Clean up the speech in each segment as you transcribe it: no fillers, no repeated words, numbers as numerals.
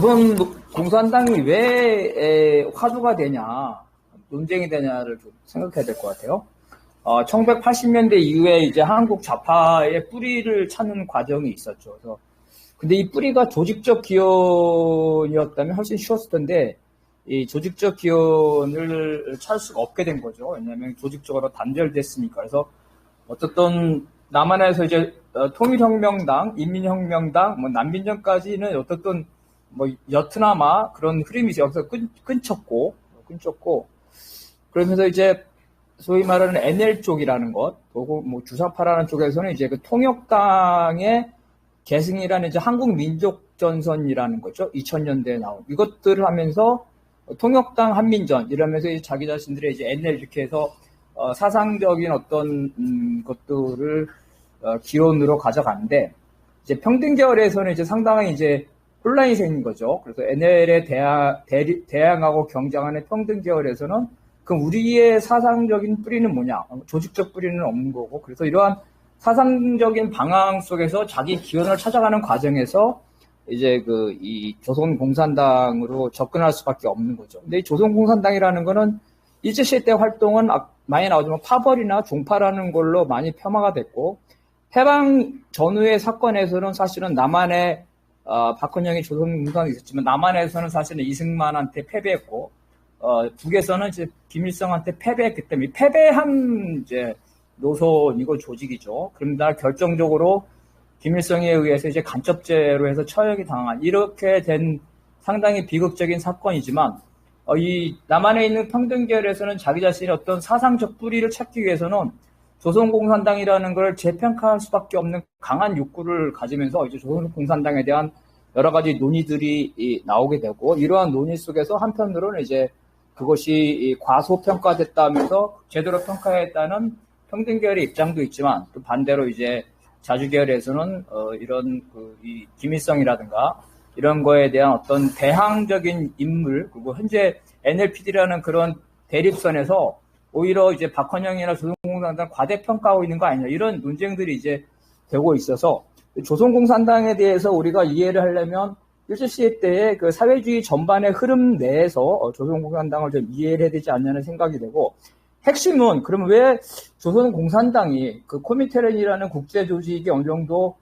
조선 공산당이 왜 화두가 되냐, 논쟁이 되냐를 좀 생각해야 될 것 같아요. 1980년대 이후에 이제 한국 좌파의 뿌리를 찾는 과정이 있었죠. 그래서 근데 이 뿌리가 조직적 기원이었다면 훨씬 쉬웠을 텐데, 이 조직적 기원을 찾을 수가 없게 된 거죠. 왜냐하면 조직적으로 단절됐으니까. 그래서 어떻든 남한에서 이제 통일혁명당, 인민혁명당, 난민정까지는 어떻든 여트나마 그런 흐름이 여기서 끊쳤고, 그러면서 이제 소위 말하는 NL 쪽이라는 것, 그리고 주사파라는 쪽에서는 이제 그 통역당의 계승이라는 이제 한국민족전선이라는 거죠. 2000년대에 나온 이것들을 하면서 통역당 한민전 이러면서 자기 자신들의 이제 NL 이렇게 해서 사상적인 어떤 것들을 기원으로 가져가는데, 이제 평등계열에서는 이제 상당히 이제 혼란이 생긴 거죠. 그래서 NL에 대항하고 경쟁하는 평등계열에서는 그럼 우리의 사상적인 뿌리는 뭐냐? 조직적 뿌리는 없는 거고, 그래서 이러한 사상적인 방향 속에서 자기 기원을 찾아가는 과정에서 이제 이 조선공산당으로 접근할 수밖에 없는 거죠. 근데 이 조선공산당이라는 거는 일제시대 때 활동은 많이 나오지만 파벌이나 종파라는 걸로 많이 폄하가 됐고, 해방 전후의 사건에서는 사실은 남한에 박헌영이 조선공산당이 있었지만 남한에서는 사실은 이승만한테 패배했고, 북에서는 이제 김일성한테 패배했기 때문에 패배한 이제 노선이고 조직이죠. 그런데 결정적으로 김일성에 의해서 이제 간첩죄로 해서 처형이 당한 이렇게 된 상당히 비극적인 사건이지만, 이 남한에 있는 평등계열에서는 자기 자신의 어떤 사상적 뿌리를 찾기 위해서는 조선공산당이라는 걸 재평가할 수밖에 없는 강한 욕구를 가지면서 이제 조선공산당에 대한 여러 가지 논의들이 나오게 되고, 이러한 논의 속에서 한편으로는 이제 그것이 과소평가됐다 하면서 제대로 평가했다는 평등계열의 입장도 있지만, 또 반대로 이제 자주계열에서는 이런 이 김일성이라든가 이런 거에 대한 어떤 대항적인 인물, 그리고 현재 NLPD라는 그런 대립선에서 오히려 이제 박헌영이나 조선공산당 과대평가하고 있는 거 아니냐, 이런 논쟁들이 이제 되고 있어서, 조선공산당에 대해서 우리가 이해를 하려면 일제시대 때의 그 사회주의 전반의 흐름 내에서 조선공산당을 좀 이해를 해야 되지 않냐는 생각이 되고, 핵심은 그러면 왜 조선공산당이 그 코민테른이라는 국제조직이 어느 정도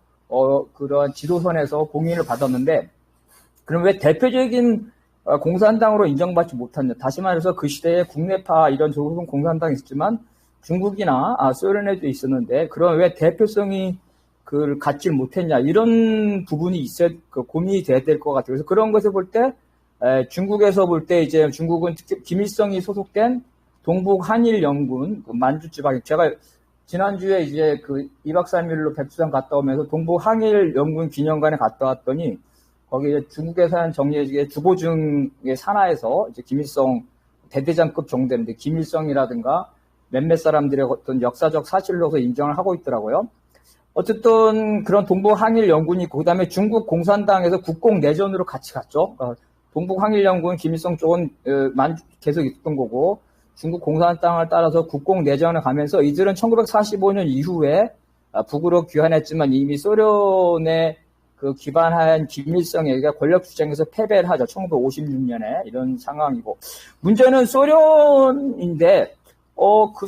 그런 지도선에서 공인을 받았는데, 그럼 왜 대표적인 공산당으로 인정받지 못했냐? 다시 말해서 그 시대에 국내파 이런 조선공산당이 있었지만 중국이나 소련에도 있었는데, 그럼 왜 대표성이 그걸 갖지 못했냐? 이런 부분이 고민이 돼야 될 것 같아요. 그래서 그런 것을 볼 때, 중국에서 볼 때 이제 중국은 특히 김일성이 소속된 동북 한일 연군, 만주 지방에, 제가 지난주에 이제 2박 3일로 백두산 갔다 오면서 동북 한일 연군 기념관에 갔다 왔더니, 거기 중국에 사는 정예직의 주보증의 산하에서 이제 김일성 대대장급 정도 되는데, 김일성이라든가 몇몇 사람들의 어떤 역사적 사실로서 인정을 하고 있더라고요. 어쨌든 그런 동북 한일 연군이 있고, 그 다음에 중국 공산당에서 국공 내전으로 같이 갔죠. 동북 한일 연군 김일성 쪽은 계속 있었던 거고, 중국 공산당을 따라서 국공 내전을 가면서 이들은 1945년 이후에 북으로 귀환했지만 이미 소련에 기반한 김일성에게 권력 투쟁에서 패배를 하죠. 1956년에 이런 상황이고, 문제는 소련인데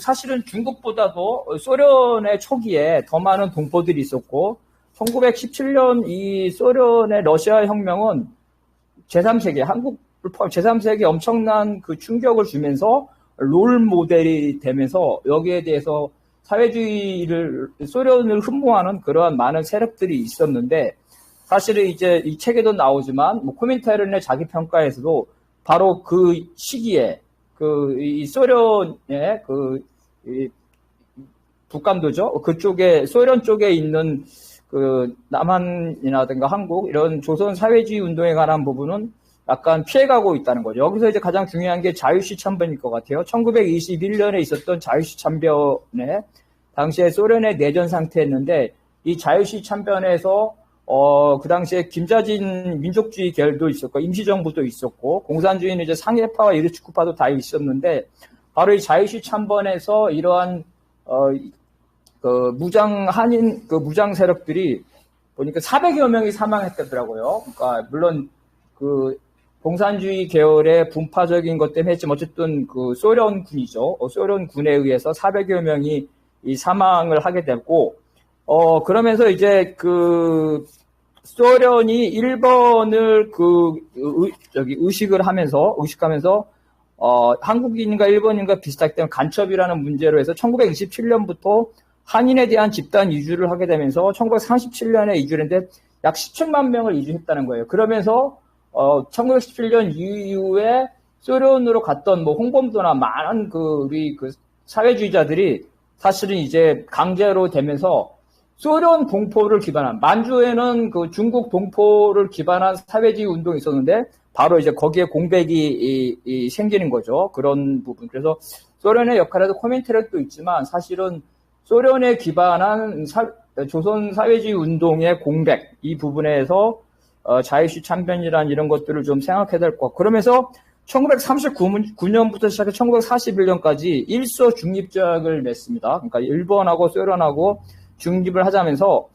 사실은 중국보다도 소련의 초기에 더 많은 동포들이 있었고, 1917년 이 소련의 러시아 혁명은 제3세계, 한국을 포함 제3세계에 엄청난 그 충격을 주면서 롤 모델이 되면서 여기에 대해서 소련을 흠모하는 그러한 많은 세력들이 있었는데, 사실은 이제 이 책에도 나오지만, 코민테른의 자기 평가에서도 바로 그 시기에 이 소련의 이 북감도죠. 그쪽에 소련 쪽에 있는 남한이라든가 한국 이런 조선 사회주의 운동에 관한 부분은 약간 피해가고 있다는 거죠. 여기서 이제 가장 중요한 게 자유시 참변일 것 같아요. 1921년에 있었던 자유시 참변에 당시에 소련의 내전 상태였는데, 이 자유시 참변에서 그 당시에 김자진 민족주의 계열도 있었고, 임시정부도 있었고, 공산주의는 이제 상해파와 이르치쿠파도 다 있었는데, 바로 이 자유시 참변에서 이러한 무장 세력들이 보니까 400여 명이 사망했다더라고요. 그러니까 물론 그 공산주의 계열의 분파적인 것 때문에 했지만 어쨌든 그 소련군이죠. 소련군에 의해서 400여 명이 이 사망을 하게 됐고, 그러면서 이제 그 소련이 일본을 의식하면서 한국인과 일본인과 비슷하기 때문에 간첩이라는 문제로 해서 1927년부터 한인에 대한 집단 이주를 하게 되면서 1937년에 이주를 했는데 약 17만 명을 이주했다는 거예요. 그러면서 1917년 이후에 소련으로 갔던 뭐 홍범도나 많은 우리 사회주의자들이 사실은 이제 강제로 되면서 소련 동포를 기반한, 만주에는 그 중국 동포를 기반한 사회주의 운동이 있었는데 바로 이제 거기에 공백이 생기는 거죠. 그런 부분. 그래서 소련의 역할에도 코민테르도 있지만 사실은 소련에 기반한 조선 사회주의 운동의 공백, 이 부분에서 자유시 참변이란 이런 것들을 좀 생각해야 될 것 같고, 그러면서 1939년부터 시작해 1941년까지 일소 중립조약을 맺습니다. 그러니까 일본하고 소련하고 중립을 하자면서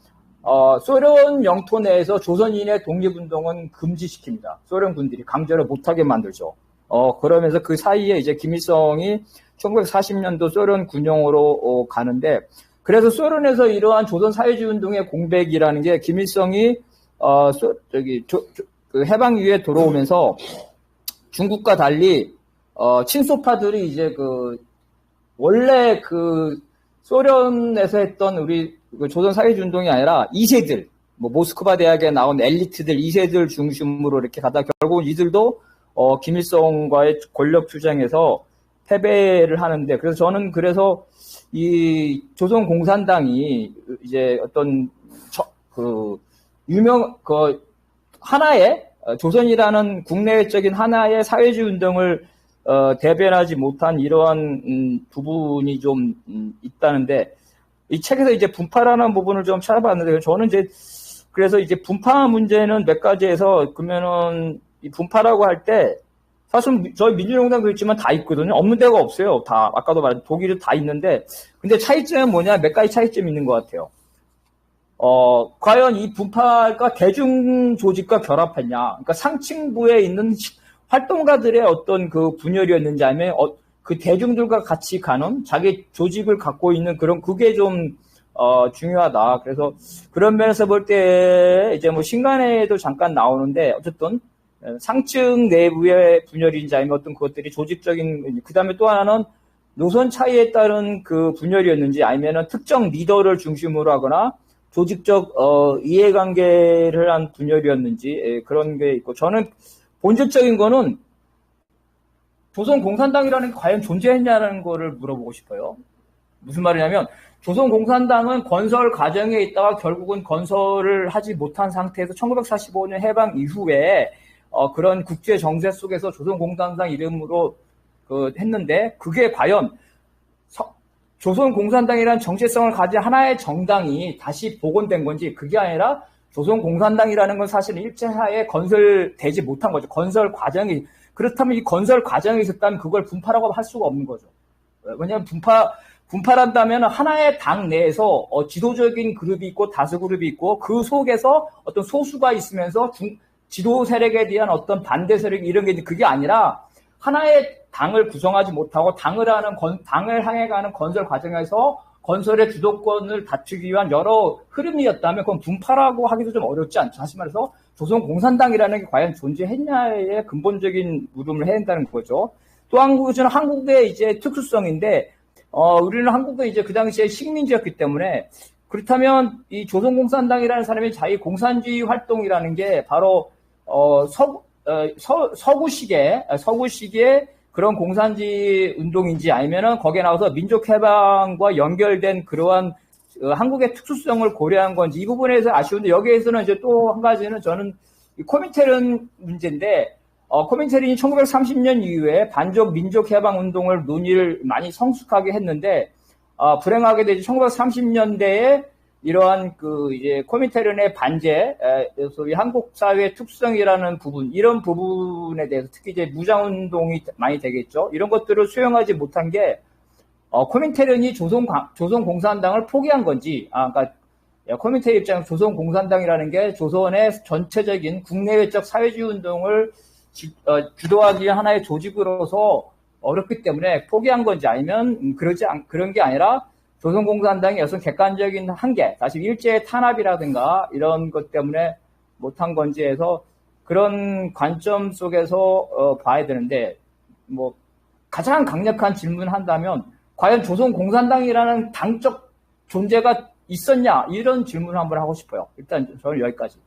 소련 영토 내에서 조선인의 독립운동은 금지시킵니다. 소련 군들이 강제로 못하게 만들죠. 그러면서 그 사이에 이제 김일성이 1940년도 소련 군용으로 가는데, 그래서 소련에서 이러한 조선 사회주의 운동의 공백이라는 게 김일성이 그 해방 이후에 돌아오면서 중국과 달리 친소파들이 이제 원래 소련에서 했던 우리 조선 사회주의 운동이 아니라 2세들, 뭐 모스크바 대학에 나온 엘리트들 2세들 중심으로 이렇게 가다 결국은 이들도 김일성과의 권력 투쟁에서 패배를 하는데, 그래서 저는 이 조선 공산당이 이제 어떤 하나의 조선이라는 국내적인 하나의 사회주의 운동을 대변하지 못한 이러한 부분이 좀 있다는데, 이 책에서 이제 분파라는 부분을 좀 찾아봤는데, 저는 그래서 이제 분파 문제는 몇 가지에서, 그러면은 이 분파라고 할 때 사실 저희 민주노동당도 있지만 다 있거든요. 없는 데가 없어요. 다 아까도 말한 독일도 다 있는데, 근데 차이점은 뭐냐, 몇 가지 차이점이 있는 것 같아요. 과연 이 분파가 대중 조직과 결합했냐, 그러니까 상층부에 있는 활동가들의 어떤 그 분열이었는지, 아니면 그 대중들과 같이 가는 자기 조직을 갖고 있는 그게 좀 중요하다. 그래서 그런 면에서 볼 때 이제 뭐 신간에도 잠깐 나오는데, 어쨌든 상층 내부의 분열인지 아니면 어떤 그것들이 조직적인, 그 다음에 또 하나는 노선 차이에 따른 그 분열이었는지, 아니면은 특정 리더를 중심으로 하거나 조직적 이해관계를 한 분열이었는지, 그런 게 있고, 저는 본질적인 거는 조선 공산당이라는 게 과연 존재했냐는 거를 물어보고 싶어요. 무슨 말이냐면, 조선 공산당은 건설 과정에 있다가 결국은 건설을 하지 못한 상태에서 1945년 해방 이후에 그런 국제 정세 속에서 조선 공산당 이름으로 했는데, 그게 과연 조선 공산당이라는 정체성을 가진 하나의 정당이 다시 복원된 건지, 그게 아니라 조선 공산당이라는 건 사실 일제하에 건설되지 못한 거죠. 건설 과정이, 그렇다면 이 건설 과정이 있었다면 그걸 분파라고 할 수가 없는 거죠. 왜냐하면 분파란다면 하나의 당 내에서 지도적인 그룹이 있고 다수 그룹이 있고, 그 속에서 어떤 소수가 있으면서 지도 세력에 대한 어떤 반대 세력, 이런 게, 그게 아니라 하나의 당을 구성하지 못하고 당을 향해 가는 건설 과정에서 건설의 주도권을 다투기 위한 여러 흐름이었다면 그건 분파라고 하기도 좀 어렵지 않죠. 다시 말해서 조선 공산당이라는 게 과연 존재했냐에 근본적인 물음을 해야 된다는 거죠. 또 한국의 이제 특수성인데, 우리는 한국은 이제 그 당시에 식민지였기 때문에, 그렇다면 이 조선 공산당이라는 사람이 자기 공산주의 활동이라는 게 바로 서구식의 그런 공산주의 운동인지, 아니면은 거기에 나와서 민족해방과 연결된 그러한 한국의 특수성을 고려한 건지, 이 부분에서 아쉬운데, 여기에서는 이제 또 한 가지는 저는 코민테른 문제인데, 코민테른이 1930년 이후에 반족 민족해방 운동을 논의를 많이 성숙하게 했는데, 불행하게 되지 1930년대에 이러한 이제 코민테른의 반제, 소위 한국 사회의 특성이라는 부분, 이런 부분에 대해서 특히 이제 무장운동이 많이 되겠죠. 이런 것들을 수용하지 못한 게, 코민테른이 조선 공산당을 포기한 건지, 그러니까 커뮤니티의 입장에서 조선공산당이라는 게 조선의 전체적인 국내외적 사회주의 운동을 주도하기 위한 하나의 조직으로서 어렵기 때문에 포기한 건지 아니면 그런 게 아니라 조선공산당의 어떤 객관적인 한계, 사실 일제의 탄압이라든가 이런 것 때문에 못한 건지 해서 그런 관점 속에서 봐야 되는데, 뭐 가장 강력한 질문을 한다면 과연 조선공산당이라는 당적 존재가 있었냐, 이런 질문을 한번 하고 싶어요. 일단 저는 여기까지.